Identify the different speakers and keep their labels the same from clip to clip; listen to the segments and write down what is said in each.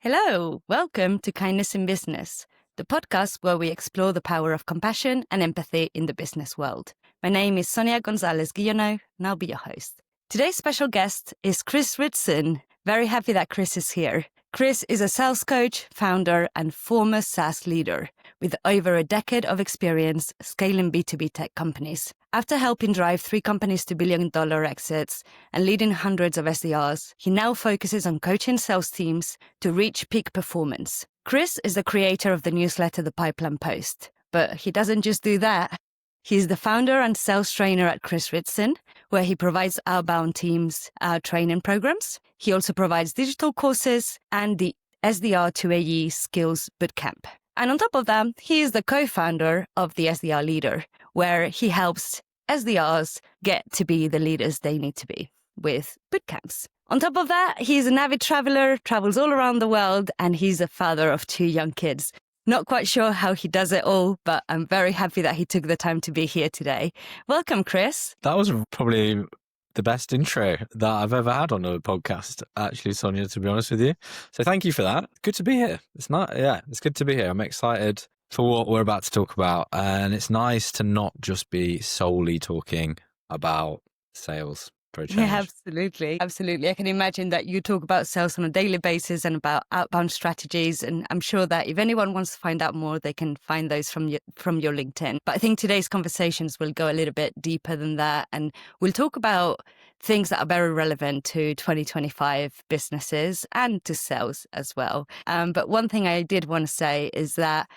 Speaker 1: Hello, welcome to Kindness in Business, the podcast where we explore the power of compassion and empathy in the business world. My name is Sonia Gonzalez Guillonneau, and I'll be your host. Today's special guest is Chris Ritson. Very happy that Chris is here. Chris is a sales coach, founder, and former SaaS leader with over a decade of experience scaling B2B tech companies. After helping drive 3 companies to billion-dollar exits and leading hundreds of SDRs, he now focuses on coaching sales teams to reach peak performance. Chris is the creator of the newsletter The Pipeline Post, but he doesn't just do that. He's the founder and sales trainer at Chris Ritson, where he provides outbound teams training programs. He also provides digital courses and the SDR to AE Skills Bootcamp. And on top of that, he is the co-founder of the SDR Leader, where he helps SDRs get to be the leaders they need to be with bootcamps. On top of that, he's an avid traveler, travels all around the world, and he's a father of 2 young kids. Not quite sure how he does it all, but I'm very happy that he took the time to be here today. Welcome, Chris.
Speaker 2: That was probably the best intro that I've ever had on a podcast, actually, Sonia, to be honest with you. So thank you for that. Good to be here. It's good to be here. I'm excited for what we're about to talk about. And it's nice to not just be solely talking about sales for a change.
Speaker 1: Yeah, absolutely. Absolutely. I can imagine that you talk about sales on a daily basis and about outbound strategies. And I'm sure that if anyone wants to find out more, they can find those from your LinkedIn. But I think today's conversations will go a little bit deeper than that. And we'll talk about things that are very relevant to 2025 businesses and to sales as well. But one thing I did want to say is that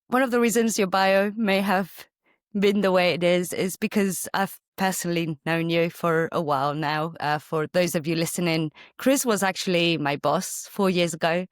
Speaker 1: one of the reasons your bio may have been the way it is because I've personally known you for a while now. For those of you listening, Chris was actually my boss 4 years ago.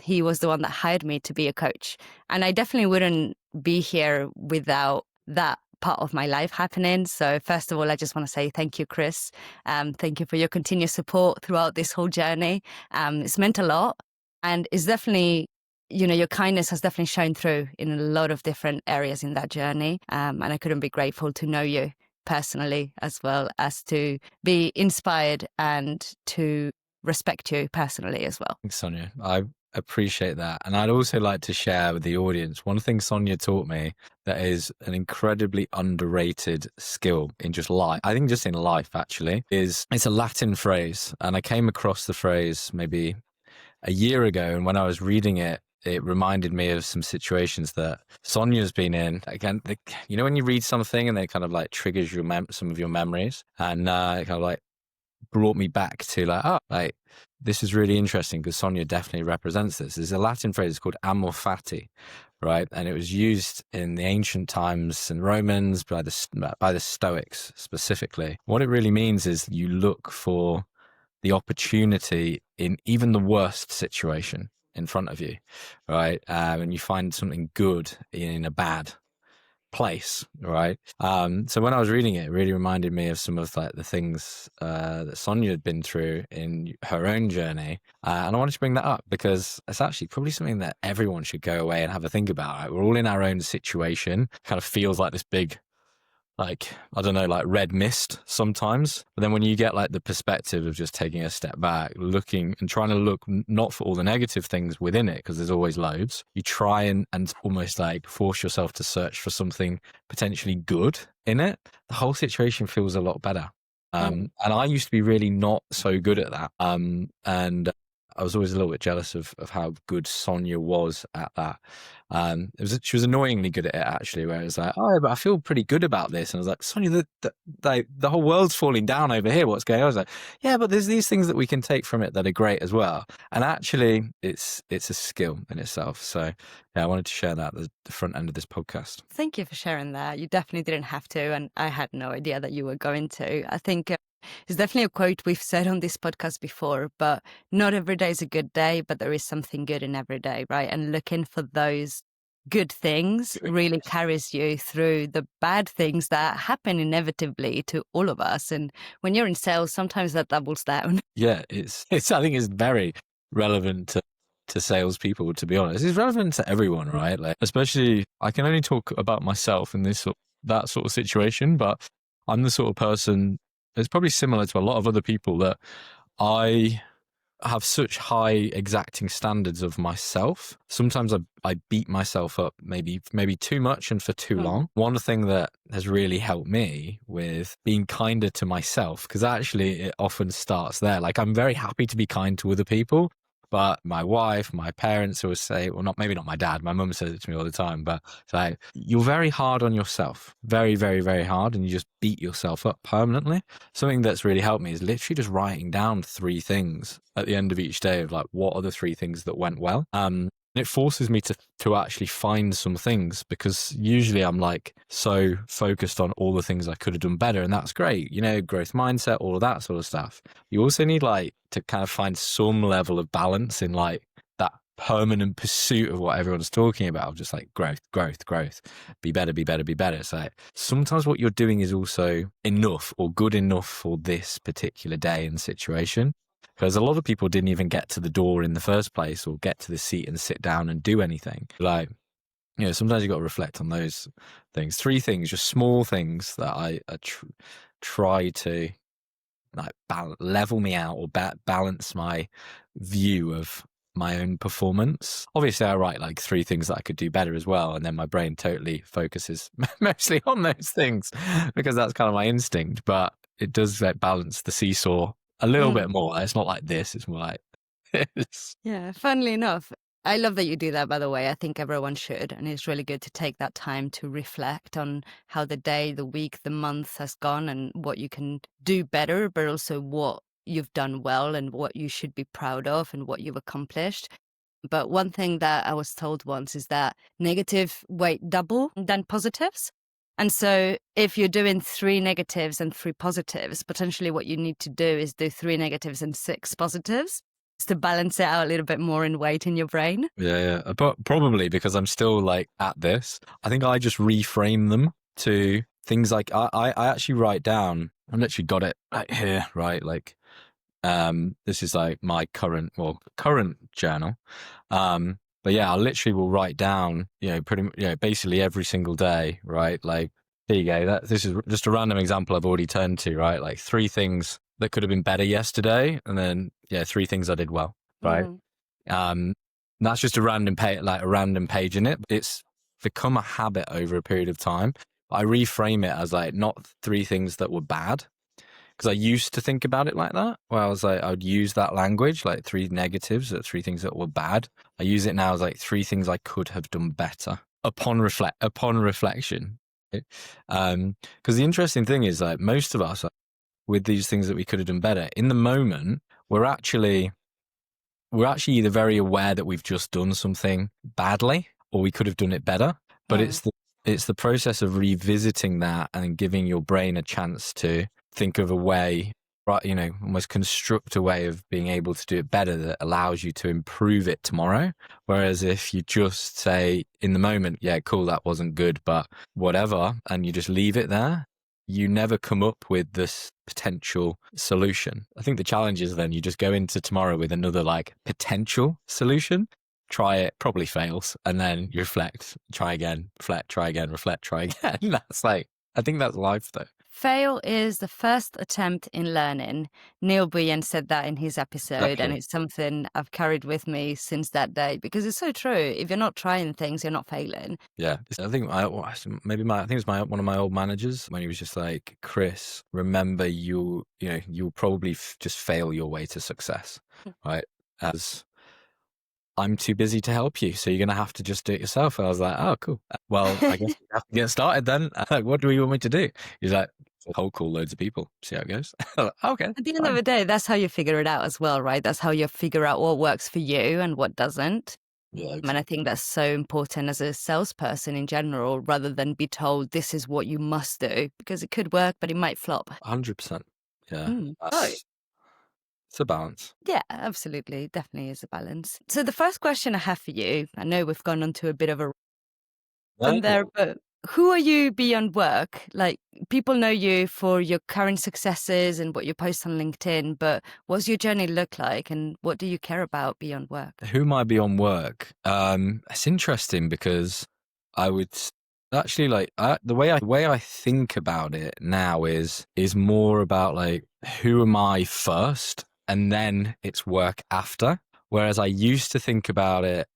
Speaker 1: He was the one that hired me to be a coach. And I definitely wouldn't be here without that part of my life happening. So first of all, I just want to say thank you, Chris. Thank you for your continued support throughout this whole journey. It's meant a lot, and it's definitely, your kindness has definitely shown through in a lot of different areas in that journey. And I couldn't be grateful to know you personally, as well as to be inspired and to respect you personally as well.
Speaker 2: Thanks, Sonia. I appreciate that. And I'd also like to share with the audience one thing Sonia taught me that is an incredibly underrated skill in just life. I think just in life, actually, it's a Latin phrase. And I came across the phrase maybe a year ago. And when I was reading it, it reminded me of some situations that Sonia's been in. Again, when you read something and it kind of like triggers some of your memories, and it kind of like brought me back to this is really interesting because Sonia definitely represents this. There's a Latin phrase called Amor Fati, right? And it was used in the ancient times in Romans by the Stoics specifically. What it really means is you look for the opportunity in even the worst situation in front of you, right? And you find something good in a bad place, right? So when I was reading it, it really reminded me of some of the things that Sonia had been through in her own journey. And I wanted to bring that up because it's actually probably something that everyone should go away and have a think about, right? We're all in our own situation. Kind of feels like this big, red mist sometimes. But then when you get the perspective of just taking a step back, looking and trying to look not for all the negative things within it, because there's always loads, you try and almost force yourself to search for something potentially good in it. The whole situation feels a lot better. And I used to be really not so good at that. And I was always a little bit jealous of how good Sonia was at that. She was annoyingly good at it, actually, where it was like, oh, but I feel pretty good about this. And I was like, Sonia, the whole world's falling down over here. What's going on? I was like, yeah, but there's these things that we can take from it that are great as well. And actually, it's a skill in itself. So yeah, I wanted to share that at the front end of this podcast.
Speaker 1: Thank you for sharing that. You definitely didn't have to. And I had no idea that you were going to. I think it's definitely a quote we've said on this podcast before, but not every day is a good day, but there is something good in every day, right? And looking for those good things really carries you through the bad things that happen inevitably to all of us. And when you're in sales, sometimes that doubles down.
Speaker 2: Yeah, I think it's very relevant to salespeople, to be honest. It's relevant to everyone, right? Especially, I can only talk about myself in that sort of situation, but I'm the sort of person, it's probably similar to a lot of other people, that I have such high exacting standards of myself. Sometimes I beat myself up maybe too much and for too long. One thing that has really helped me with being kinder to myself, because actually it often starts there. Like, I'm very happy to be kind to other people, but my wife, my parents always say, well, maybe not my dad, my mum says it to me all the time, but it's like, you're very hard on yourself, very, very, very hard, and you just beat yourself up permanently. Something that's really helped me is literally just writing down 3 things at the end of each day of like, what are the 3 things that went well? It forces me to actually find some things, because usually I'm like so focused on all the things I could have done better, and that's great, growth mindset, all of that sort of stuff. You also need like to kind of find some level of balance in like that permanent pursuit of what everyone's talking about, just like growth, be better, be better, be better. It's like sometimes what you're doing is also enough or good enough for this particular day and situation. Because a lot of people didn't even get to the door in the first place or get to the seat and sit down and do anything. Like, sometimes you got to reflect on those things. 3 things, just small things that I try to like level me out or balance my view of my own performance. Obviously, I write like 3 things that I could do better as well, and then my brain totally focuses mostly on those things because that's kind of my instinct. But it does like balance the seesaw a little bit more. It's not like this; it's more like this.
Speaker 1: Yeah, funnily enough, I love that you do that, by the way. I think everyone should. And it's really good to take that time to reflect on how the day, the week, the month has gone and what you can do better, but also what you've done well and what you should be proud of and what you've accomplished. But one thing that I was told once is that negative weight double than positives. And so if you're doing 3 negatives and 3 positives, potentially what you need to do is do 3 negatives and 6 positives to balance it out a little bit more in weight in your brain.
Speaker 2: Yeah. But probably because I'm still like at this, I think I just reframe them to things like I actually write down, I've literally got it right here, right? Like, this is like my current journal. But yeah, I literally will write down, basically every single day, right? Like, here you go. This is just a random example I've already turned to, right? Like 3 things that could have been better yesterday, and then 3 things I did well, right? That's just a random page in it. It's become a habit over a period of time. I reframe it as like not 3 things that were bad, because I used to think about it like that, where I was like, I would use that language, like 3 negatives, 3 things that were bad. I use it now as like 3 things I could have done better upon reflection. Because the interesting thing is, like, most of us, with these things that we could have done better, in the moment, we're actually either very aware that we've just done something badly or we could have done it better. But it's the process of revisiting that and giving your brain a chance to think of a way, right, almost construct a way of being able to do it better that allows you to improve it tomorrow. Whereas if you just say in the moment, yeah, cool, that wasn't good, but whatever, and you just leave it there, you never come up with this potential solution. I think the challenge is then you just go into tomorrow with another like potential solution, try it, probably fails, and then you reflect, try again, reflect, try again, reflect, try again. That's like, I think that's life though.
Speaker 1: Fail is the first attempt in learning. Neil Buyen said that in his episode,
Speaker 2: Exactly.
Speaker 1: and it's something I've carried with me since that day, because it's so true. If you're not trying things, you're not failing.
Speaker 2: Yeah, I think it's one of my old managers, when he was just like, Chris, remember you'll probably just fail your way to success, right? As I'm too busy to help you, so you're going to have to just do it yourself. And I was like, oh, cool. Well, I guess we have to get started then. Like, what do you want me to do? He's like, cold call loads of people, see how it goes. Like, okay.
Speaker 1: At the end of the day, that's how you figure it out as well, right? That's how you figure out what works for you and what doesn't.
Speaker 2: Yeah, exactly.
Speaker 1: And I think that's so important as a salesperson in general, rather than be told this is what you must do, because it could work, but it might flop.
Speaker 2: 100%. Yeah.
Speaker 1: Oh.
Speaker 2: It's a balance.
Speaker 1: Yeah, absolutely. Definitely is a balance. So the first question I have for you, I know we've gone on to a bit of a there, but who are you beyond work? Like, people know you for your current successes and what you post on LinkedIn, but what's your journey look like and what do you care about beyond work?
Speaker 2: Who am I beyond work? It's interesting because I would actually like the way I think about it now is more about like, who am I first? and then it's work after. Whereas I used to think about it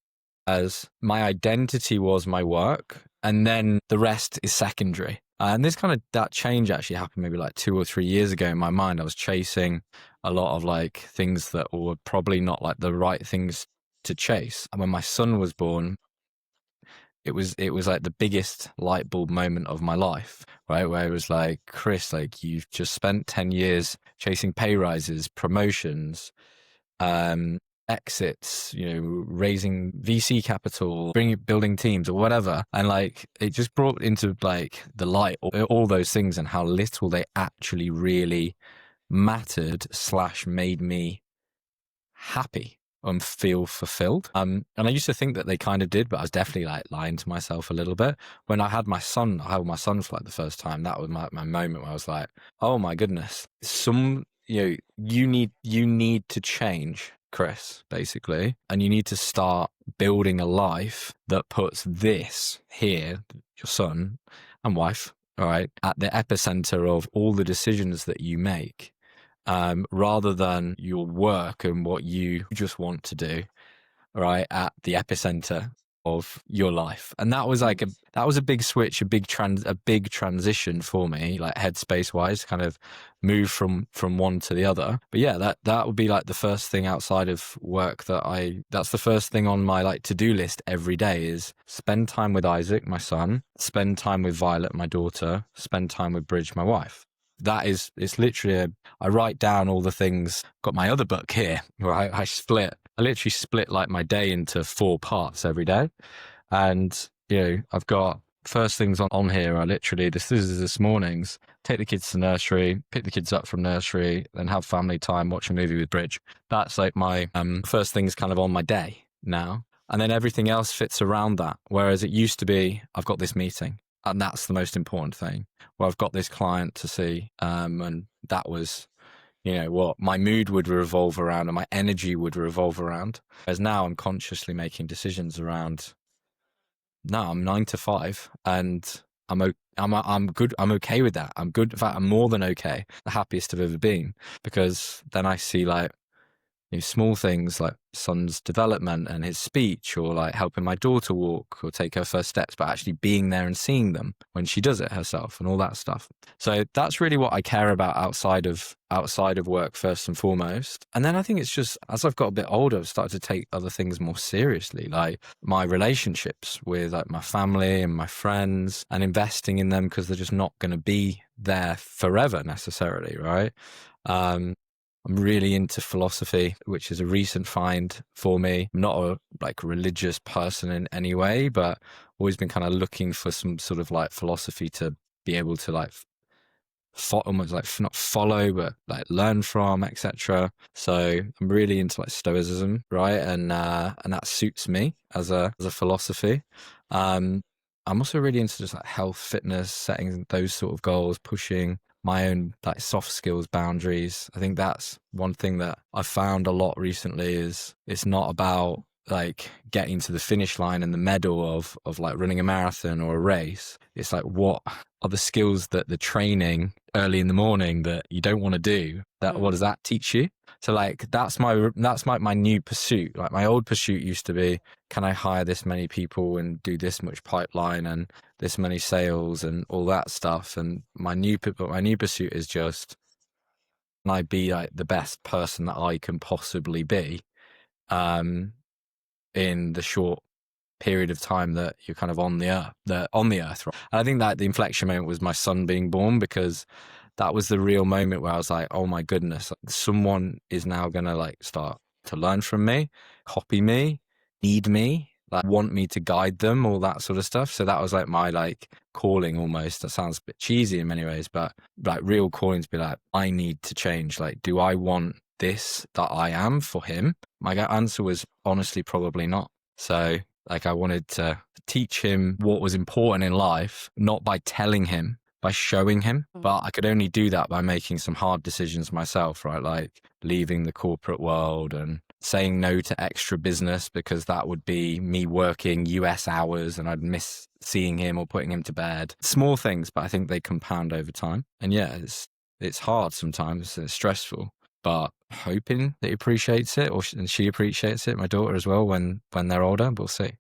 Speaker 2: as my identity was my work, and then the rest is secondary. And that change actually happened maybe like 2 or 3 years ago in my mind. I was chasing a lot of like things that were probably not like the right things to chase. And when my son was born, it was like the biggest light bulb moment of my life, right? Where it was like, Chris, like you've just spent 10 years chasing pay rises, promotions, exits, raising VC capital, building teams or whatever. And like, it just brought into like the light, all those things and how little they actually really mattered / made me happy and feel fulfilled. And I used to think that they kind of did, but I was definitely like lying to myself a little bit. When I held my son for like the first time, that was my moment where I was like, oh my goodness, you need to change, Chris, basically. And you need to start building a life that puts this here, your son and wife, all right, at the epicenter of all the decisions that you make. Rather than your work and what you just want to do, right, at the epicenter of your life. And that was like a big switch, a big transition for me, like headspace wise, kind of move from one to the other. But yeah, that would be like the first thing outside of work that's the first thing on my like to-do list every day is spend time with Isaac, my son, spend time with Violet, my daughter, spend time with Bridge, my wife. It's literally I write down all the things. Got my other book here where I literally split like my day into 4 parts every day. And, I've got first things on here. I literally, this is this morning's, take the kids to nursery, pick the kids up from nursery, then have family time, watch a movie with Bridge. That's like my first things kind of on my day now. And then everything else fits around that. Whereas it used to be, I've got this meeting. And that's the most important thing. Well, I've got this client to see, and that was, what my mood would revolve around and my energy would revolve around. Whereas now I'm consciously making decisions around, no, I'm 9 to 5 and I'm good. I'm okay with that. I'm good. In fact, I'm more than okay. The happiest I've ever been, because then I see like, small things like son's development and his speech, or like helping my daughter walk or take her first steps, but actually being there and seeing them when she does it herself and all that stuff. So that's really what I care about outside of work first and foremost. And then I think it's just, as I've got a bit older, I've started to take other things more seriously, like my relationships with like my family and my friends, and investing in them, because they're just not going to be there forever necessarily, right? I'm really into philosophy, which is a recent find for me. I'm not a like religious person in any way, but always been kind of looking for some sort of like philosophy to be able to like almost like not follow, but like learn from, etc. So I'm really into like Stoicism, right? And that suits me as a philosophy. I'm also really into just like health, fitness, setting those sort of goals, pushing my own like soft skills boundaries. I think that's one thing that I've found a lot recently is it's not about like getting to the finish line and the medal of like running a marathon or a race. It's like, what are the skills that the training early in the morning that you don't want to do, what does that teach you? So like that's my new pursuit. Like my old pursuit used to be, can I hire this many people and do this much pipeline and this many sales and all that stuff? And my new pursuit is just, can I be like the best person that I can possibly be in the short period of time that you're kind of on the earth. Right? And I think that the inflection moment was my son being born, because that was the real moment where I was like, oh my goodness, someone is now going to like start to learn from me, copy me, need me, like want me to guide them, all that sort of stuff. So that was like my like calling almost. That sounds a bit cheesy in many ways, but like real calling to be like, I need to change. Like, do I want this that I am for him? My answer was honestly probably not. So like I wanted to teach him what was important in life, not by telling him, by showing him. But I could only do that by making some hard decisions myself, right? Like leaving the corporate world and saying no to extra business, because that would be me working US hours and I'd miss seeing him or putting him to bed. Small things, but I think they compound over time. And yeah, it's hard sometimes, it's stressful. but hoping that he appreciates it, and she appreciates it, my daughter as well, when they're older. We'll see.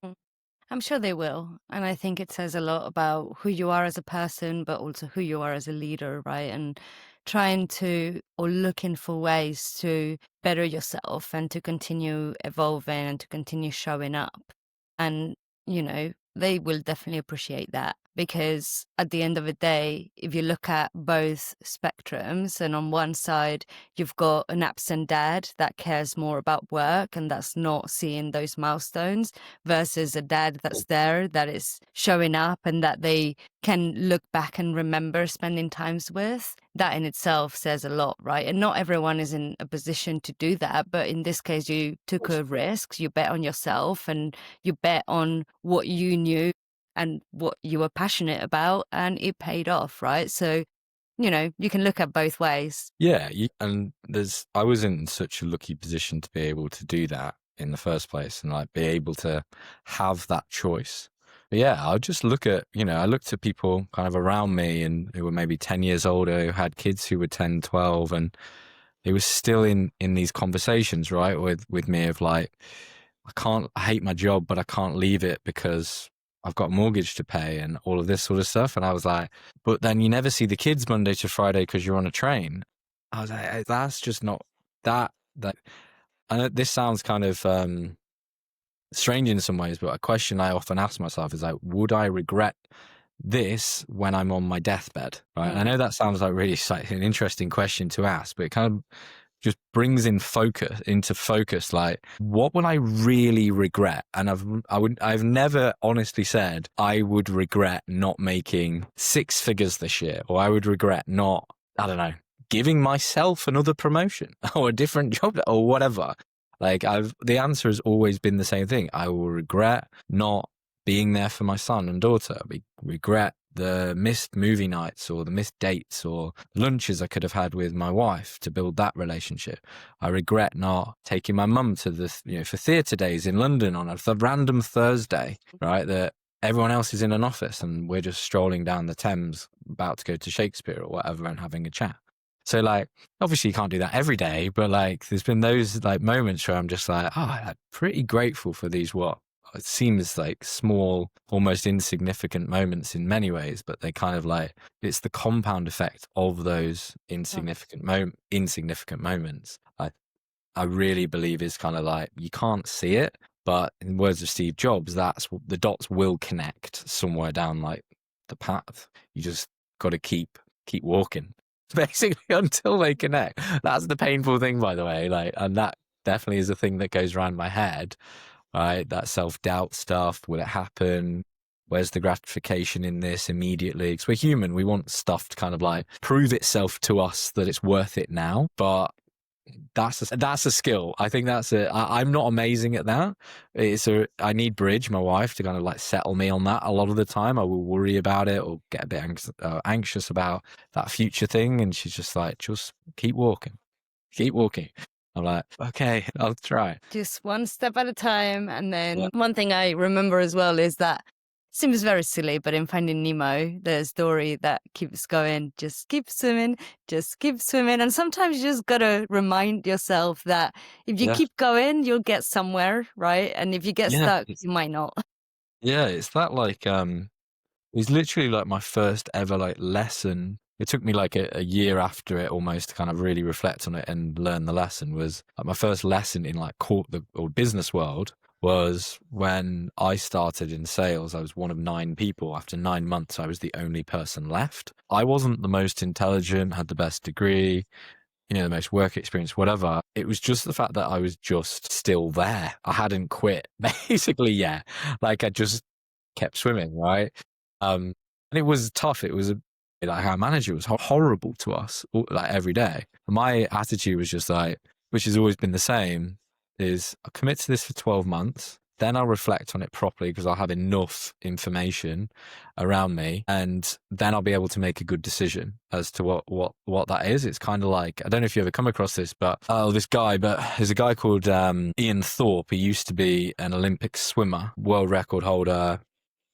Speaker 1: I'm sure they will. And I think it says a lot about who you are as a person, but also who you are as a leader, right? And trying to, or looking for ways to better yourself and to continue evolving and to continue showing up. And, you know, they will definitely appreciate that, because at the end of the day, if you look at both spectrums, and on one side, you've got an absent dad that cares more about work and that's not seeing those milestones, versus a dad that's there, that is showing up and that they can look back and remember spending times with. That in itself says a lot, right? And not everyone is in a position to do that. But in this case, you took a risk, you bet on yourself, and you bet on what you knew and what you were passionate about, and it paid off, right? So, you know, you can look at both ways.
Speaker 2: Yeah, I was in such a lucky position to be able to do that in the first place, and like be able to have that choice. But yeah, I just look at, I looked at people kind of around me and who were maybe 10 years older, who had kids who were 10, 12, and they were still in these conversations, right, with me of like, I hate my job, but I can't leave it because I've got a mortgage to pay and all of this sort of stuff. And I was like, but then you never see the kids Monday to Friday because you're on a train. I was like, that's just not that. I know this sounds kind of strange in some ways, but a question I often ask myself is like, would I regret this when I'm on my deathbed? Right. And I know that sounds like really like an interesting question to ask, but it kind of just brings into focus, like, what would I really regret? And I've never honestly said I would regret not making 6 figures this year, or I would regret not, I don't know, giving myself another promotion or a different job or whatever. Like the answer has always been the same thing. I will regret not being there for my son and daughter. Regret the missed movie nights or the missed dates or lunches I could have had with my wife to build that relationship. I regret not taking my mum to for theatre days in London on a random Thursday, right? That everyone else is in an office and we're just strolling down the Thames about to go to Shakespeare or whatever and having a chat. So like, obviously you can't do that every day, but like there's been those like moments where I'm just like, I'm pretty grateful for these, it seems like small, almost insignificant moments in many ways, but they kind of like, it's the compound effect of those insignificant moments. I really believe is kind of like, you can't see it, but in the words of Steve Jobs, that's the dots will connect somewhere down like the path. You just got to keep walking basically until they connect. That's the painful thing, by the way. Like, and that definitely is a thing that goes around my head. Right, that self-doubt stuff. Will it happen? Where's the gratification in this immediately? Because we're human. We want stuff to kind of like prove itself to us that it's worth it now. But that's a skill. I think I'm not amazing at that. I need Bridge, my wife, to kind of like settle me on that. A lot of the time I will worry about it or get a bit anxious about that future thing. And she's just like, just keep walking. I'm like, okay, I'll try.
Speaker 1: Just one step at a time. And then one thing I remember as well is that, seems very silly, but in Finding Nemo, the story that keeps going, just keep swimming. And sometimes you just got to remind yourself that if you keep going, you'll get somewhere, right? And if you get stuck, you might not.
Speaker 2: Yeah, it's that like, it's literally like my first ever like lesson. It took me like a year after it almost to kind of really reflect on it and learn the lesson. Was like my first lesson in like or business world was when I started in sales. I was one of 9 people. After 9 months, I was the only person left. I wasn't the most intelligent, had the best degree, the most work experience, whatever. It was just the fact that I was just still there. I hadn't quit basically yet. Like I just kept swimming, right? And it was tough. It was like our manager was horrible to us like every day. My attitude was just like, which has always been the same, is I'll commit to this for 12 months. Then I'll reflect on it properly because I'll have enough information around me, and then I'll be able to make a good decision as to what that is. It's kind of like, I don't know if you ever come across this, but there's a guy called Ian Thorpe. He used to be an Olympic swimmer, world record holder,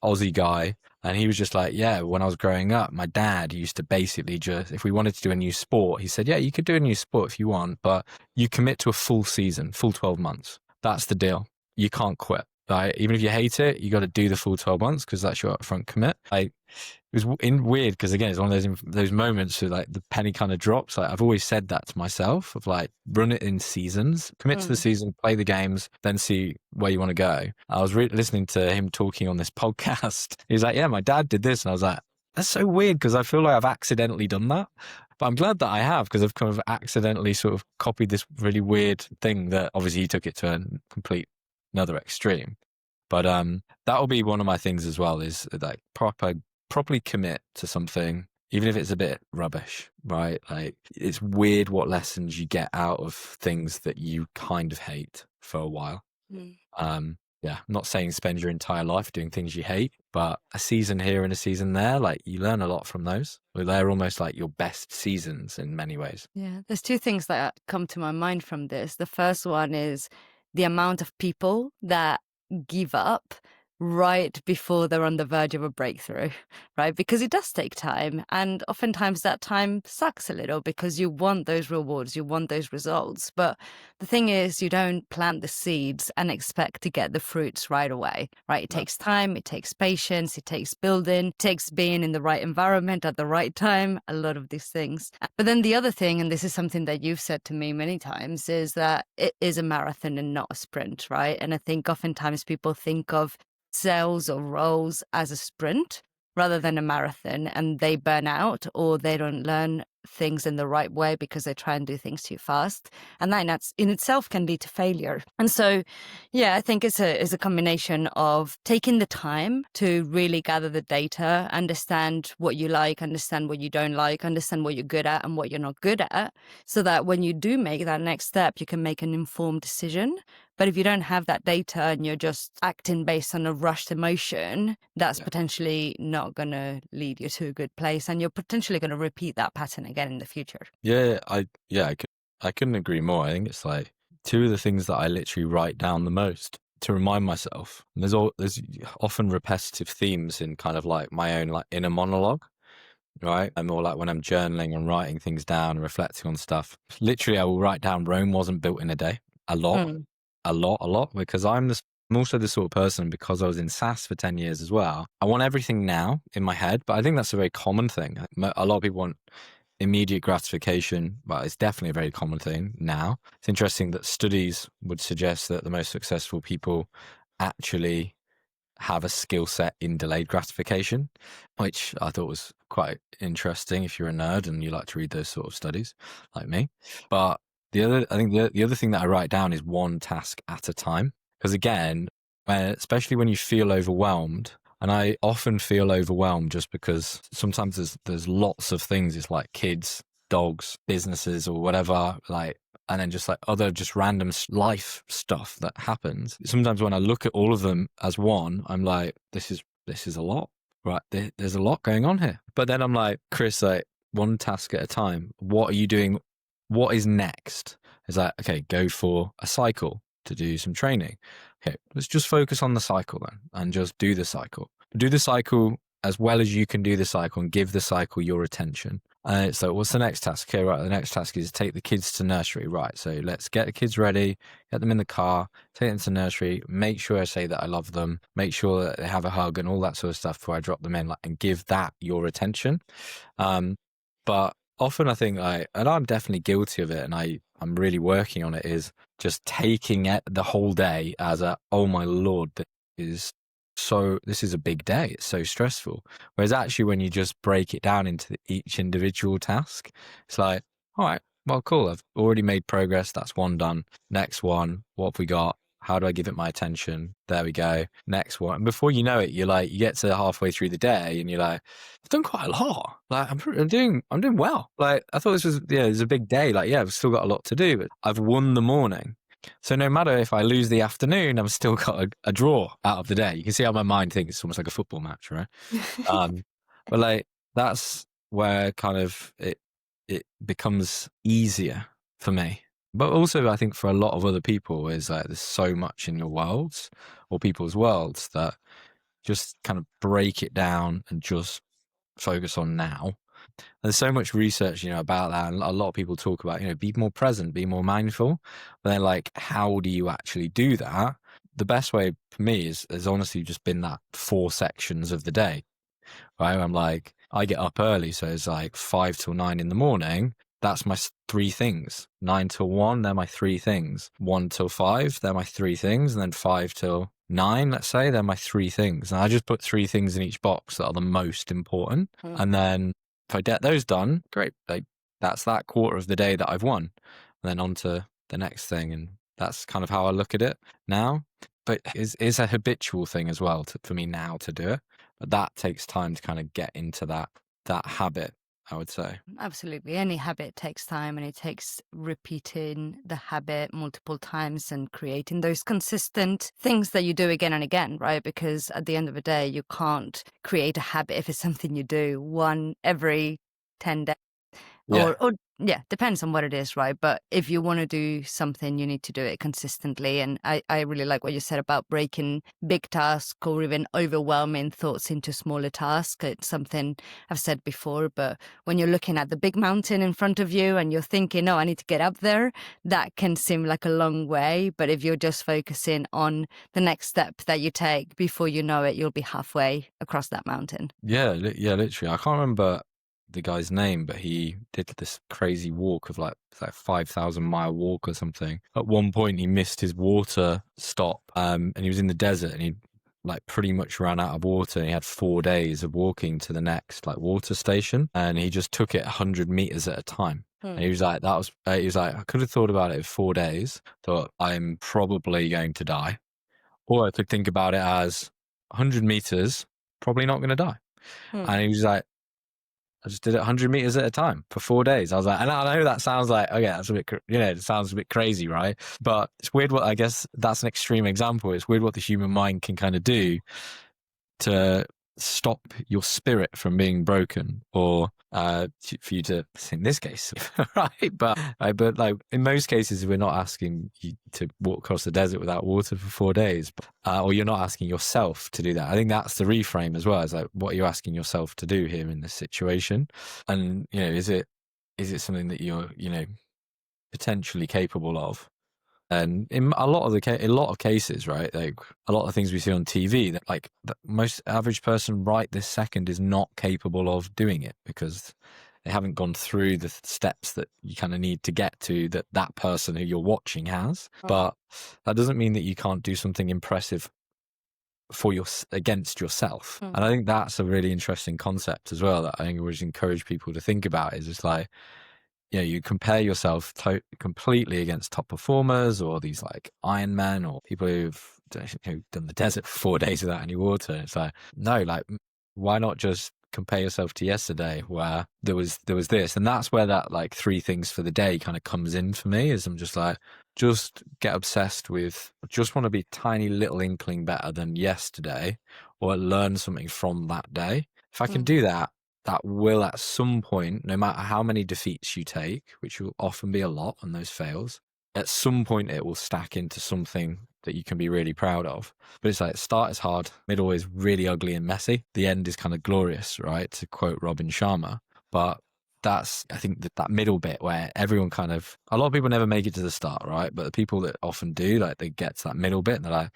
Speaker 2: Aussie guy. And he was just like, yeah, when I was growing up, my dad used to basically just, if we wanted to do a new sport, he said, yeah, you could do a new sport if you want, but you commit to a full season, full 12 months. That's the deal. You can't quit. Like, even if you hate it, you got to do the full 12 months because that's your upfront commit. Like, it was weird because, again, it's one of those moments where like the penny kind of drops. Like, I've always said that to myself of like, run it in seasons, commit to the season, play the games, then see where you want to go. I was listening to him talking on this podcast. He's like, yeah, my dad did this. And I was like, that's so weird because I feel like I've accidentally done that. But I'm glad that I have, because I've kind of accidentally sort of copied this really weird thing that obviously he took it to a complete another extreme. But that will be one of my things as well, is like properly commit to something, even if it's a bit rubbish, right? Like, it's weird what lessons you get out of things that you kind of hate for a while. Yeah, I'm not saying spend your entire life doing things you hate, but a season here and a season there, like, you learn a lot from those. They're almost like your best seasons in many ways.
Speaker 1: Yeah, there's two things that come to my mind from this. The first one is the amount of people that give up right before they're on the verge of a breakthrough, right? Because it does take time. And oftentimes that time sucks a little because you want those rewards, you want those results. But the thing is, you don't plant the seeds and expect to get the fruits right away, right? It takes time, it takes patience, it takes building, it takes being in the right environment at the right time, a lot of these things. But then the other thing, and this is something that you've said to me many times, is that it is a marathon and not a sprint, right? And I think oftentimes people think of sales or roles as a sprint rather than a marathon, and they burn out or they don't learn things in the right way because they try and do things too fast, and that in itself can lead to failure. And so, yeah, I think it's a combination of taking the time to really gather the data, understand what you like, understand what you don't like, understand what you're good at and what you're not good at, so that when you do make that next step, you can make an informed decision. But if you don't have that data and you're just acting based on a rushed emotion, that's potentially not going to lead you to a good place, and you're potentially going to repeat that pattern again in the future.
Speaker 2: Yeah, I couldn't agree more. I think it's like two of the things that I literally write down the most to remind myself. And there's often repetitive themes in kind of like my own like inner monologue, right? I'm more like when I'm journaling and writing things down and reflecting on stuff. Literally, I will write down Rome wasn't built in a day. A lot, because I'm also the sort of person, because I was in SaaS for 10 years as well, I want everything now in my head. But I think that's a very common thing. A lot of people want immediate gratification, but it's definitely a very common thing now. It's interesting that studies would suggest that the most successful people actually have a skill set in delayed gratification, which I thought was quite interesting if you're a nerd and you like to read those sort of studies like me. But the other thing that I write down is one task at a time. Because again, especially when you feel overwhelmed, and I often feel overwhelmed just because sometimes there's lots of things. It's like kids, dogs, businesses, or whatever, like, and then just like other just random life stuff that happens. Sometimes when I look at all of them as one, I'm like, this is a lot, right? There's a lot going on here. But then I'm like, Chris, like, one task at a time. What are you doing? What is next? It's like, okay, go for a cycle to do some training. Okay, let's just focus on the cycle then and just do the cycle. Do the cycle as well as you can do the cycle and give the cycle your attention. So what's the next task? Okay, right, the next task is take the kids to nursery. Right, so let's get the kids ready, get them in the car, take them to nursery, make sure I say that I love them, make sure that they have a hug and all that sort of stuff before I drop them in, like, and give that your attention. But often I think and I'm definitely guilty of it, and I'm really working on it, is just taking it the whole day as oh my Lord, this is a big day. It's so stressful. Whereas actually when you just break it down into each individual task, it's like, all right, well, cool. I've already made progress. That's one done. Next one, what have we got? How do I give it my attention? There we go. Next one. And before you know it, you're like, you get to halfway through the day and you're like, I've done quite a lot. Like, I'm doing well. Like, I thought it was a big day. Like, yeah, I've still got a lot to do, but I've won the morning. So no matter if I lose the afternoon, I've still got a draw out of the day. You can see how my mind thinks it's almost like a football match, right? But like, that's where kind of it becomes easier for me. But also, I think for a lot of other people, is like there's so much in your worlds or people's worlds that just kind of break it down and just focus on now. There's so much research, about that. And a lot of people talk about, be more present, be more mindful. But then like, how do you actually do that? The best way for me has honestly just been that 4 sections of the day, right? I'm like, I get up early. So it's like 5 till 9 in the morning. That's my 3 things. 9 till 1, they're my 3 things. 1 till 5, they're my 3 things. And then 5 till 9, let's say, they're my 3 things. And I just put 3 things in each box that are the most important. And then if I get those done, great. Like, that's that quarter of the day that I've won. And then on to the next thing. And that's kind of how I look at it now. But it's a habitual thing as well for me now to do it. But that takes time to kind of get into that habit, I would say.
Speaker 1: Absolutely. Any habit takes time, and it takes repeating the habit multiple times and creating those consistent things that you do again and again, right? Because at the end of the day, you can't create a habit if it's something you do one every 10 days.
Speaker 2: Yeah.
Speaker 1: Or yeah, depends on what it is, right? But if you want to do something, you need to do it consistently. And I really like what you said about breaking big tasks or even overwhelming thoughts into smaller tasks. It's something I've said before, but when you're looking at the big mountain in front of you and you're thinking, oh, I need to get up there, that can seem like a long way. But if you're just focusing on the next step that you take, before you know it, you'll be halfway across that mountain.
Speaker 2: Yeah, literally. I can't remember the guy's name, but he did this crazy walk of like 5,000-mile walk or something. At one point, he missed his water stop, and he was in the desert, and he like pretty much ran out of water. And he had 4 days of walking to the next like water station, and he just took it 100 meters at a time. And he was like, he was like, I could have thought about it in 4 days. Thought I'm probably going to die, or I could think about it as 100 meters, probably not going to die. And he was like, I just did it 100 meters at a time for 4 days. I was like, and I know that sounds like, okay, that's a bit, it sounds a bit crazy, right? But it's weird I guess that's an extreme example. It's weird what the human mind can kind of do to stop your spirit from being broken, or for you to, in this case, right? But like in most cases, we're not asking you to walk across the desert without water for 4 days, or you're not asking yourself to do that. I think that's the reframe as well. It's like, what are you asking yourself to do here in this situation? And is it something that you're potentially capable of? And in a lot of cases, right, like a lot of things we see on TV, that like the most average person right this second is not capable of doing it, because they haven't gone through the steps that you kind of need to get to that person who you're watching has. But that doesn't mean that you can't do something impressive against yourself. And I think that's a really interesting concept as well, that I think I would encourage people to think about. Is just like, you compare yourself completely against top performers, or these like Ironman, or people who've done the desert for 4 days without any water. It's like, no, like, why not just compare yourself to yesterday, where there was this? And that's where that like 3 things for the day kind of comes in for me. Is I'm just like, just get obsessed with, just want to be a tiny little inkling better than yesterday, or learn something from that day. If I can do that, that will at some point, no matter how many defeats you take, which will often be a lot on those fails, at some point it will stack into something that you can be really proud of. But it's like, start is hard, middle is really ugly and messy, the end is kind of glorious, right? To quote Robin Sharma. But that's, I think, that middle bit where everyone kind of, a lot of people never make it to the start, right? But the people that often do, like, they get to that middle bit and they're like,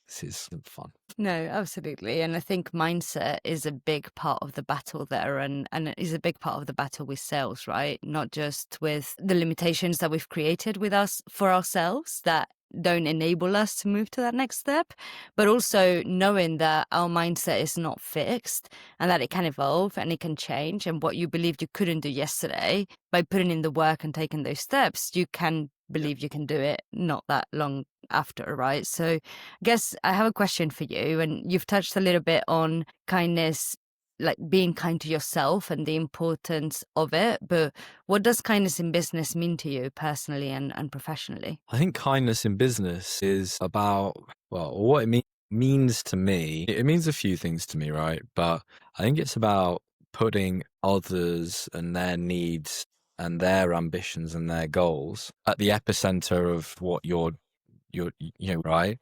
Speaker 2: this is fun.
Speaker 1: No, absolutely. And I think mindset is a big part of the battle there, and it is a big part of the battle with sales, right? Not just with the limitations that we've created with us for ourselves that don't enable us to move to that next step, but also knowing that our mindset is not fixed and that it can evolve and it can change. And what you believed you couldn't do yesterday, by putting in the work and taking those steps, you can believe you can do it not that long after, right? So I guess I have a question for you, and you've touched a little bit on kindness, like being kind to yourself and the importance of it. But what does kindness in business mean to you personally and professionally?
Speaker 2: I think kindness in business is about, well, what it means to me. It means a few things to me, right? But I think it's about putting others and their needs and their ambitions and their goals at the epicenter of what you're right?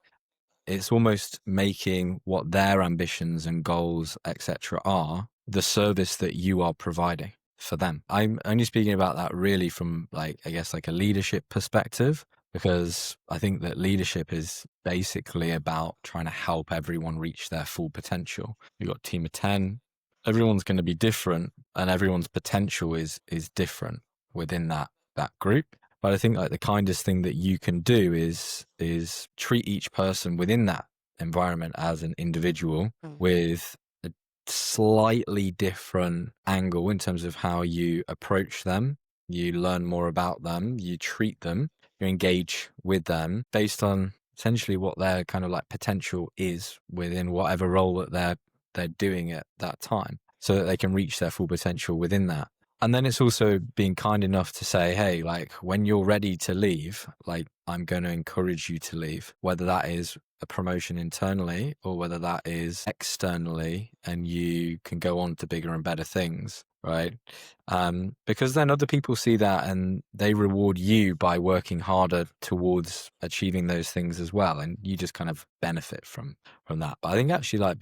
Speaker 2: it's almost making what their ambitions and goals, etc., are the service that you are providing for them. I'm only speaking about that really from like, I guess, like a leadership perspective, because I think that leadership is basically about trying to help everyone reach their full potential. You've got a team of 10, everyone's going to be different, and everyone's potential is different within that group. But I think like the kindest thing that you can do is treat each person within that environment as an individual with a slightly different angle in terms of how you approach them. You learn more about them, you treat them, you engage with them based on essentially what their kind of like potential is within whatever role that they're doing at that time, so that they can reach their full potential within that. And then it's also being kind enough to say, hey, like when you're ready to leave, like I'm going to encourage you to leave, whether that is a promotion internally or whether that is externally, and you can go on to bigger and better things, right? Because then other people see that and they reward you by working harder towards achieving those things as well. And you just kind of benefit from that. But I think actually like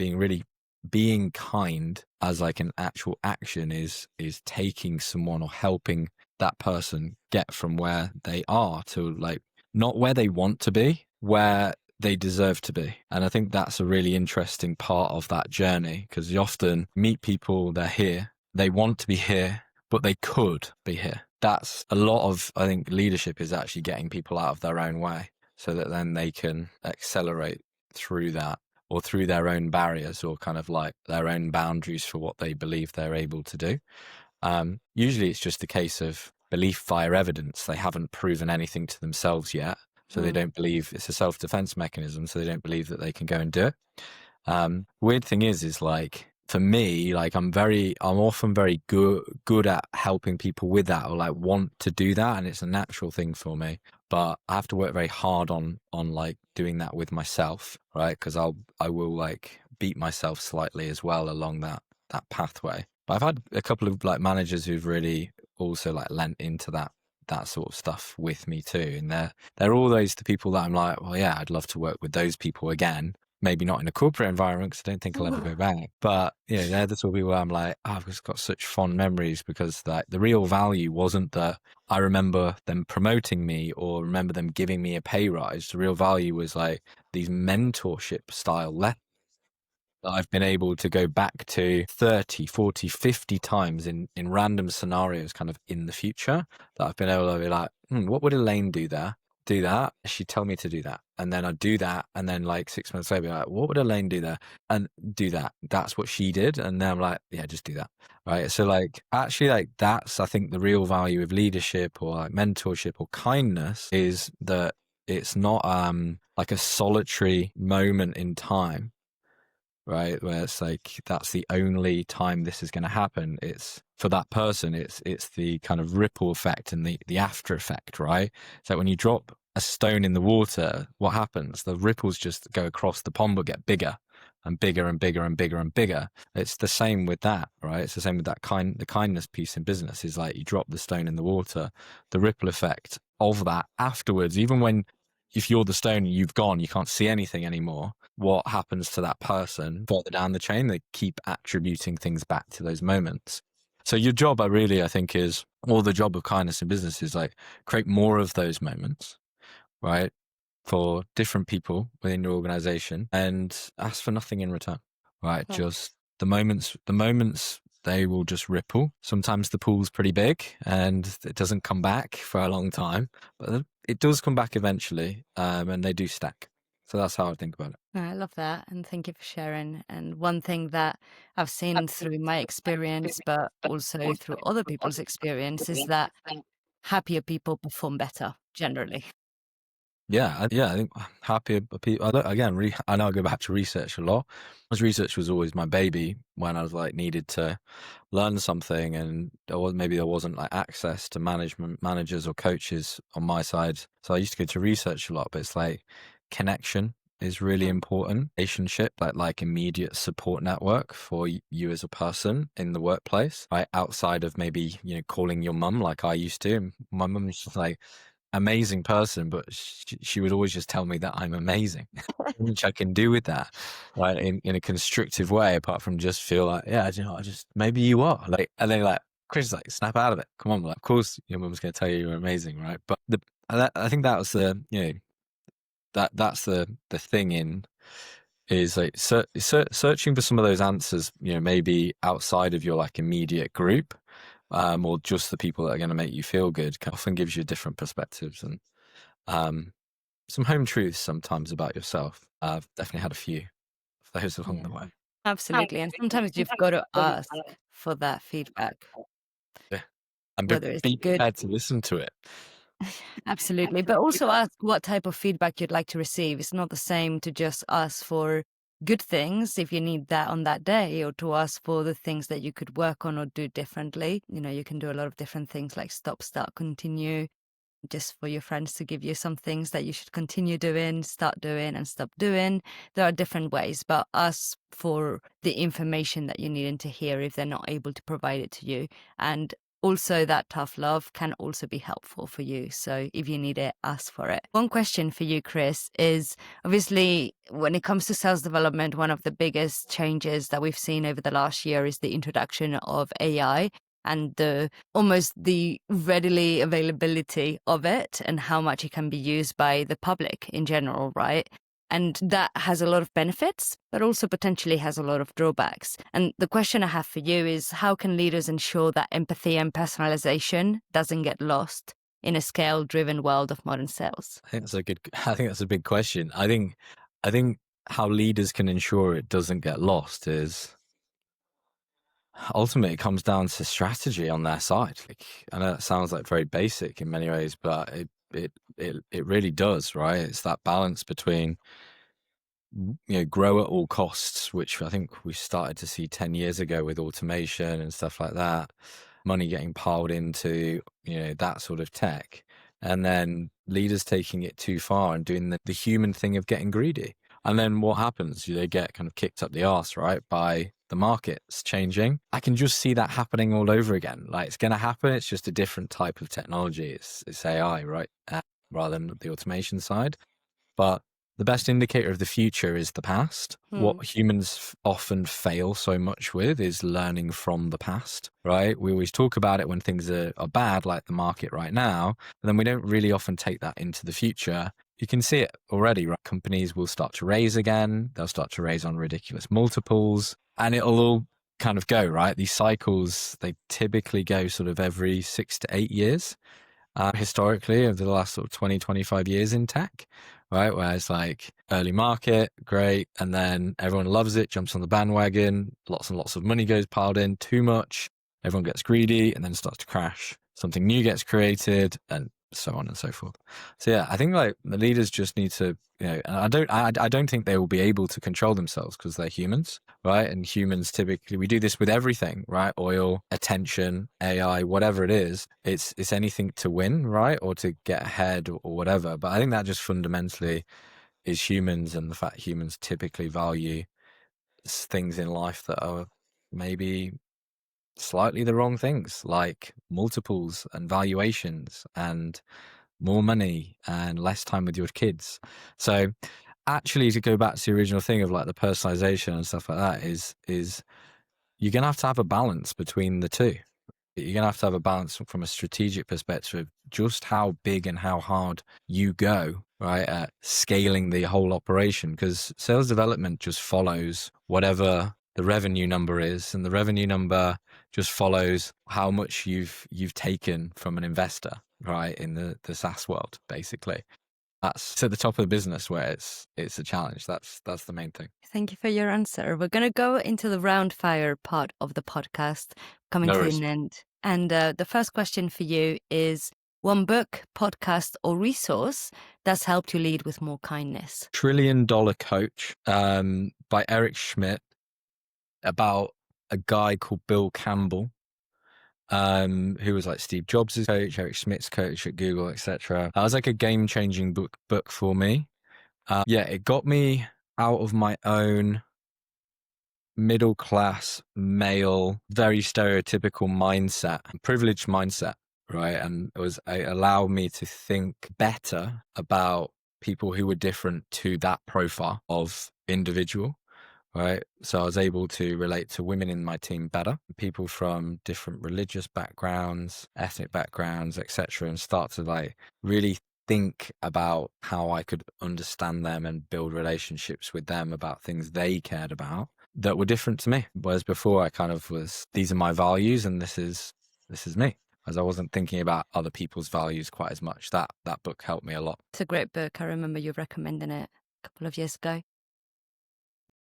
Speaker 2: being kind as like an actual action is taking someone or helping that person get from where they are to like not where they want to be, where they deserve to be. And I think that's a really interesting part of that journey, because you often meet people, they're here, they want to be here, but they could be here. That's a lot of, I think, leadership is actually getting people out of their own way so that then they can accelerate through that, or through their own barriers, or kind of like their own boundaries for what they believe they're able to do. Usually it's just a case of belief via evidence. They haven't proven anything to themselves yet. So they don't believe, it's a self-defense mechanism. So they don't believe that they can go and do it. Weird thing is like, for me, like I'm often very good at helping people with that, or like want to do that. And it's a natural thing for me, but I have to work very hard on like doing that with myself, right? Cause I will like beat myself slightly as well along that pathway. But I've had a couple of like managers who've really also like lent into that sort of stuff with me too. And they're always the people that I'm like, well, yeah, I'd love to work with those people again. Maybe not in a corporate environment, because I don't think I'll ever go back. But they're the sort of people where I'm like, I've just got such fond memories, because like the real value wasn't that I remember them promoting me or remember them giving me a pay rise. The real value was like these mentorship style lessons that I've been able to go back to 30, 40, 50 times in random scenarios kind of in the future, that I've been able to be like, what would Elaine do there? Do that. She'd tell me to do that. And then I'd do that. And then like 6 months later, be like, what would Elaine do there? And do that. That's what she did. And then I'm like, yeah, just do that. Right. So like, actually like that's, I think the real value of leadership or like mentorship or kindness is that it's not like a solitary moment in time, right? Where it's like, that's the only time this is going to happen. It's for that person, it's the kind of ripple effect and the after effect, right? So when you drop a stone in the water, what happens? The ripples just go across the pond, but get bigger and bigger and bigger and bigger and bigger. It's the same with that, right? It's the same with that the kindness piece in business is like, you drop the stone in the water, the ripple effect of that afterwards, even when, if you're the stone and you've gone, you can't see anything anymore. What happens to that person further down the chain? They keep attributing things back to those moments. So your job, I think is, or the job of kindness in business is like create more of those moments, right? For different people within your organization, and ask for nothing in return, right?
Speaker 1: Oh.
Speaker 2: Just the moments, they will just ripple. Sometimes the pool's pretty big and it doesn't come back for a long time, but it does come back eventually, and they do stack. So that's how I think about it.
Speaker 1: I love that. And thank you for sharing. And one thing that I've seen through my experience, but also through other people's experience, is that happier people perform better generally.
Speaker 2: Yeah, I think happier people. I know I go back to research a lot, because research was always my baby when I was like needed to learn something, and maybe there wasn't like access to managers or coaches on my side. So I used to go to research a lot, but it's like connection is really important. Relationship, like immediate support network for you as a person in the workplace, right? Outside of maybe, calling your mum like I used to. My mum was just like, amazing person, but she would always just tell me that I'm amazing, which I can do with that, right? In a constructive way, apart from just feel like, yeah, you know, I just, maybe you are like, and then like, Chris, like, snap out of it. Come on. Like, of course your mum's going to tell you you're amazing. Right. But I think that was the, you know, that's the thing is like searching for some of those answers, you know, maybe outside of your like immediate group, or just the people that are going to make you feel good, often gives you different perspectives and some home truths sometimes about yourself. I've definitely had a few of those along the
Speaker 1: Yeah,
Speaker 2: way.
Speaker 1: absolutely. And sometimes you've got to ask for that feedback,
Speaker 2: Yeah. And
Speaker 1: whether it's
Speaker 2: be
Speaker 1: good.
Speaker 2: prepared to listen to it.
Speaker 1: Absolutely. But also ask what type of feedback you'd like to receive. It's not the same to just ask for good things if you need that on that day, or to ask for the things that you could work on or do differently. You know, you can do a lot of different things like stop, start, continue, just for your friends to give you some things that you should continue doing, start doing, and stop doing. There are different ways, but ask for the information that you need to hear if they're not able to provide it to you. And also, that tough love can also be helpful for you. So if you need it, ask for it. One question for you, Chris, is obviously when it comes to sales development, one of the biggest changes that we've seen over the last year is the introduction of AI and the readily availability of it and how much it can be used by the public in general, right? And that has a lot of benefits, but also potentially has a lot of drawbacks. And the question I have for you is, how can leaders ensure that empathy and personalization doesn't get lost in a scale-driven world of modern sales?
Speaker 2: I think that's a big question. I think how leaders can ensure it doesn't get lost is ultimately it comes down to strategy on their side. Like, I know that sounds like very basic in many ways, but it really does, right? It's that balance between, you know, grow at all costs, which I think we started to see 10 years ago with automation and stuff like that, money getting piled into, you know, that sort of tech, and then leaders taking it too far and doing the human thing of getting greedy. And then what happens? They get kind of kicked up the arse, right, by the markets changing. I can just see that happening all over again. Like, it's going to happen. It's just a different type of technology. It's AI, right, rather than the automation side. But the best indicator of the future is the past. What humans often fail so much with is learning from the past, right? We always talk about it when things are bad, like the market right now, but then we don't really often take that into the future. You can see it already, right? Companies will start to raise again. They'll start to raise on ridiculous multiples, and it'll all kind of go, right? These cycles, they typically go sort of every 6 to 8 years. Historically, over the last sort of 20, 25 years in tech, right? Where it's like early market, great. And then everyone loves it, jumps on the bandwagon, lots and lots of money goes piled in, too much. Everyone gets greedy and then starts to crash. Something new gets created and so on and so forth. So yeah, I think like the leaders just need to, you know, and I don't think they will be able to control themselves because they're humans, right? And humans typically, we do this with everything, right? Oil, attention, AI, whatever it is, it's anything to win, right? Or to get ahead or whatever. But I think that just fundamentally is humans, and the fact humans typically value things in life that are maybe slightly the wrong things, like multiples and valuations and more money and less time with your kids. So actually, to go back to the original thing of like the personalization and stuff like that, is you're going to have a balance between the two. You're going to have a balance from a strategic perspective, just how big and how hard you go, right, at scaling the whole operation, because sales development just follows whatever the revenue number is, and the revenue number just follows how much you've taken from an investor, right, in the SaaS world, basically. That's to the top of the business where it's a challenge. That's the main thing.
Speaker 1: Thank you for your answer. We're going to go into the round fire part of the podcast, coming
Speaker 2: No
Speaker 1: to
Speaker 2: worries.
Speaker 1: an end. And the first question for you is one book, podcast, or resource that's helped you lead with more kindness.
Speaker 2: $1 Trillion Coach by Eric Schmidt, about a guy called Bill Campbell, who was like Steve Jobs' coach, Eric Schmidt's coach at Google, etc. That was like a game-changing book for me. Yeah, it got me out of my own middle-class, male, very stereotypical mindset, privileged mindset, right? And it allowed me to think better about people who were different to that profile of individual, right? So I was able to relate to women in my team better, people from different religious backgrounds, ethnic backgrounds, etc., and start to like really think about how I could understand them and build relationships with them about things they cared about that were different to me. Whereas before I kind of was, these are my values and this is me. As I wasn't thinking about other people's values quite as much. That book helped me a lot.
Speaker 1: It's a great book. I remember you recommending it a couple of years ago.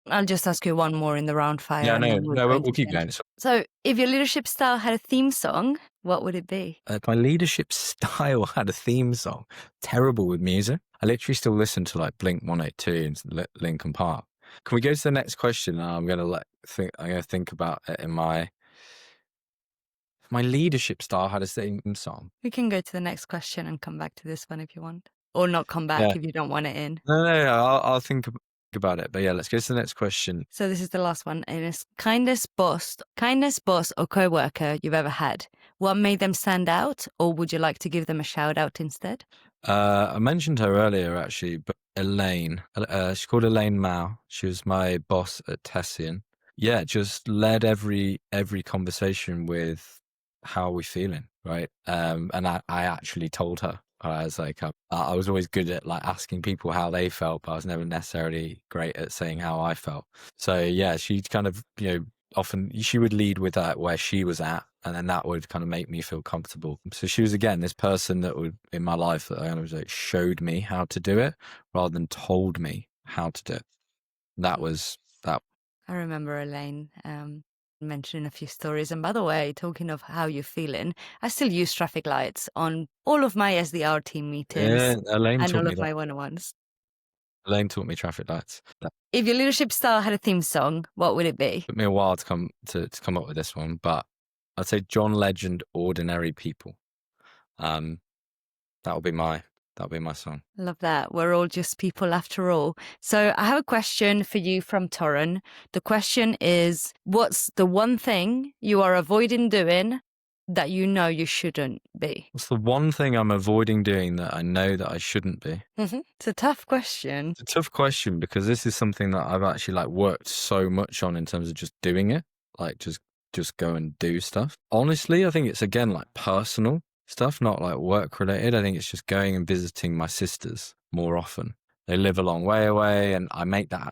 Speaker 1: I'll just ask you one more in the round fire.
Speaker 2: Yeah,
Speaker 1: and then we'll go
Speaker 2: we'll
Speaker 1: into
Speaker 2: keep
Speaker 1: the end.
Speaker 2: going.
Speaker 1: So if your leadership style had a theme song, what would it be?
Speaker 2: My leadership style had a theme song. Terrible with music. I literally still listen to like Blink 182 and Linkin Park. Can we go to the next question? I'm gonna think about it in my leadership style had a theme song.
Speaker 1: We can go to the next question and come back to this one if you want, or not come back if you don't want it in.
Speaker 2: No, I'll think about it. But yeah, let's go to the next question.
Speaker 1: So this is the last one, and it's kindest boss or co-worker you've ever had. What made them stand out, or would you like to give them a shout out instead?
Speaker 2: I mentioned her earlier actually, but Elaine. She's called Elaine Mao. She was my boss at Tessian. Yeah, just led every conversation with how are we feeling, right? And I actually told her. I was like, I was always good at like asking people how they felt, but I was never necessarily great at saying how I felt. So yeah, she kind of, often she would lead with that where she was at, and then that would kind of make me feel comfortable. So she was, again, this person that would in my life that kind of like showed me how to do it rather than told me how to do it. That was that.
Speaker 1: I remember Elaine mentioning a few stories. And by the way, talking of how you're feeling, I still use traffic lights on all of my SDR team meetings and all of my one-on-ones.
Speaker 2: Elaine taught me traffic lights.
Speaker 1: If your leadership style had a theme song, what would it be?
Speaker 2: It took me a while to come up with this one, but I'd say John Legend, Ordinary People. That'll be my song.
Speaker 1: Love that. We're all just people after all. So I have a question for you from Torren. The question is, what's the one thing you are avoiding doing that you know you shouldn't be?
Speaker 2: What's the one thing I'm avoiding doing that I know that I shouldn't be?
Speaker 1: It's a tough question.
Speaker 2: It's a tough question because this is something that I've actually like worked so much on in terms of just doing it, like just go and do stuff. Honestly, I think it's again like personal stuff, not like work related. I think it's just going and visiting my sisters more often. They live a long way away, and I make that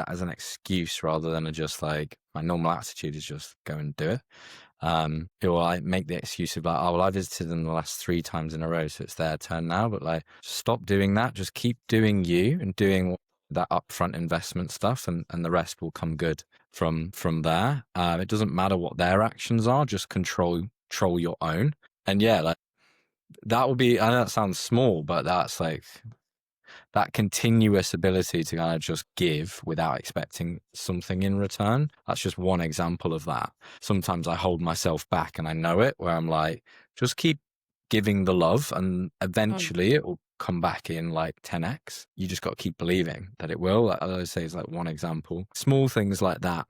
Speaker 2: as an excuse rather than just like my normal attitude is just go and do it. Or I make the excuse of like, oh well, I visited them the last 3 times in a row, so it's their turn now. But like, stop doing that. Just keep doing you and doing that upfront investment stuff, and the rest will come good from there. It doesn't matter what their actions are. Just control your own. And yeah, like that will be, I know that sounds small, but that's like that continuous ability to kind of just give without expecting something in return. That's just one example of that. Sometimes I hold myself back and I know it, where I'm like, just keep giving the love and eventually it will come back in like 10x. You just got to keep believing that it will. Like, I say is like one example. Small things like that,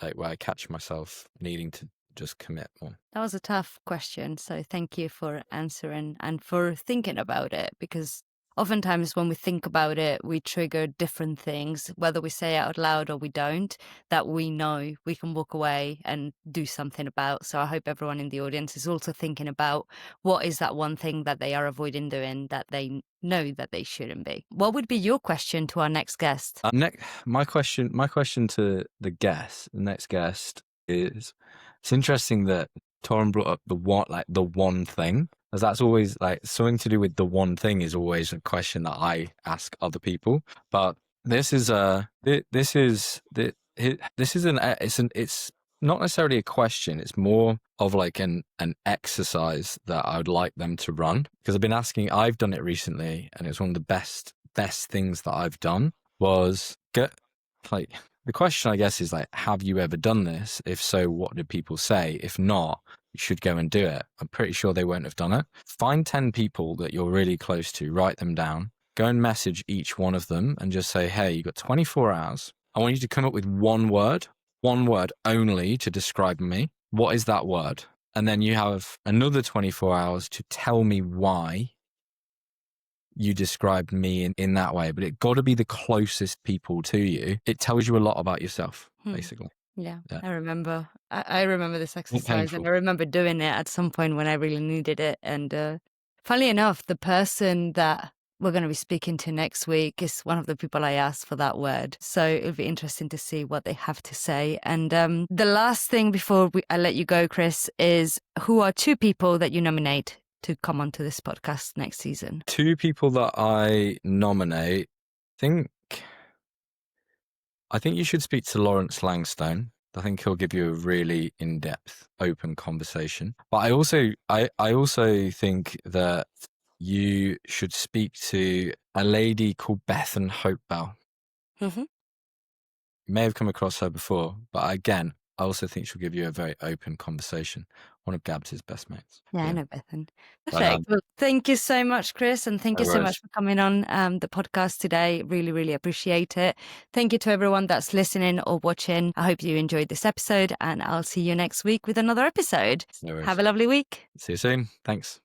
Speaker 2: like where I catch myself needing to just commit more.
Speaker 1: That was a tough question. So thank you for answering and for thinking about it, because oftentimes when we think about it, we trigger different things, whether we say it out loud or we don't, that we know we can walk away and do something about. So I hope everyone in the audience is also thinking about what is that one thing that they are avoiding doing that they know that they shouldn't be. What would be your question to our next guest?
Speaker 2: My question to the next guest is, it's interesting that Torren brought up the one thing, as that's always like something to do with the one thing is always a question that I ask other people. But it's not necessarily a question. It's more of like an exercise that I would like them to run, because I've done it recently, and it's one of the best things that I've done was the question, I guess, is like, have you ever done this? If so, what did people say? If not, you should go and do it. I'm pretty sure they won't have done it. Find 10 people that you're really close to, write them down, go and message each one of them and just say, hey, you've got 24 hours. I want you to come up with one word only to describe me. What is that word? And then you have another 24 hours to tell me why you described me in that way. But it got to be the closest people to you. It tells you a lot about yourself, basically.
Speaker 1: Yeah,
Speaker 2: Yeah.
Speaker 1: I remember. I remember this exercise,
Speaker 2: painful.
Speaker 1: and I remember doing it at some point when I really needed it. And funnily enough, the person that we're going to be speaking to next week is one of the people I asked for that word. So it'll be interesting to see what they have to say. And the last thing before I let you go, Chris, is who are 2 people that you nominate to come onto this podcast next season?
Speaker 2: 2 people that I nominate, I think you should speak to Lawrence Langstone. I think he'll give you a really in-depth, open conversation. But I also think that you should speak to a lady called Bethan Hopewell.
Speaker 1: Mm-hmm.
Speaker 2: You may have come across her before, but again, I also think she'll give you a very open conversation. One of Gabs' best mates.
Speaker 1: Yeah, I know Bethan.
Speaker 2: But,
Speaker 1: Perfect. Well, thank you so much, Chris, and thank
Speaker 2: no
Speaker 1: you so much
Speaker 2: worries.
Speaker 1: for coming on the podcast today. Really, really appreciate it. Thank you to everyone that's listening or watching. I hope you enjoyed this episode, and I'll see you next week with another episode.
Speaker 2: No worries.
Speaker 1: Have a lovely week.
Speaker 2: See you soon. Thanks.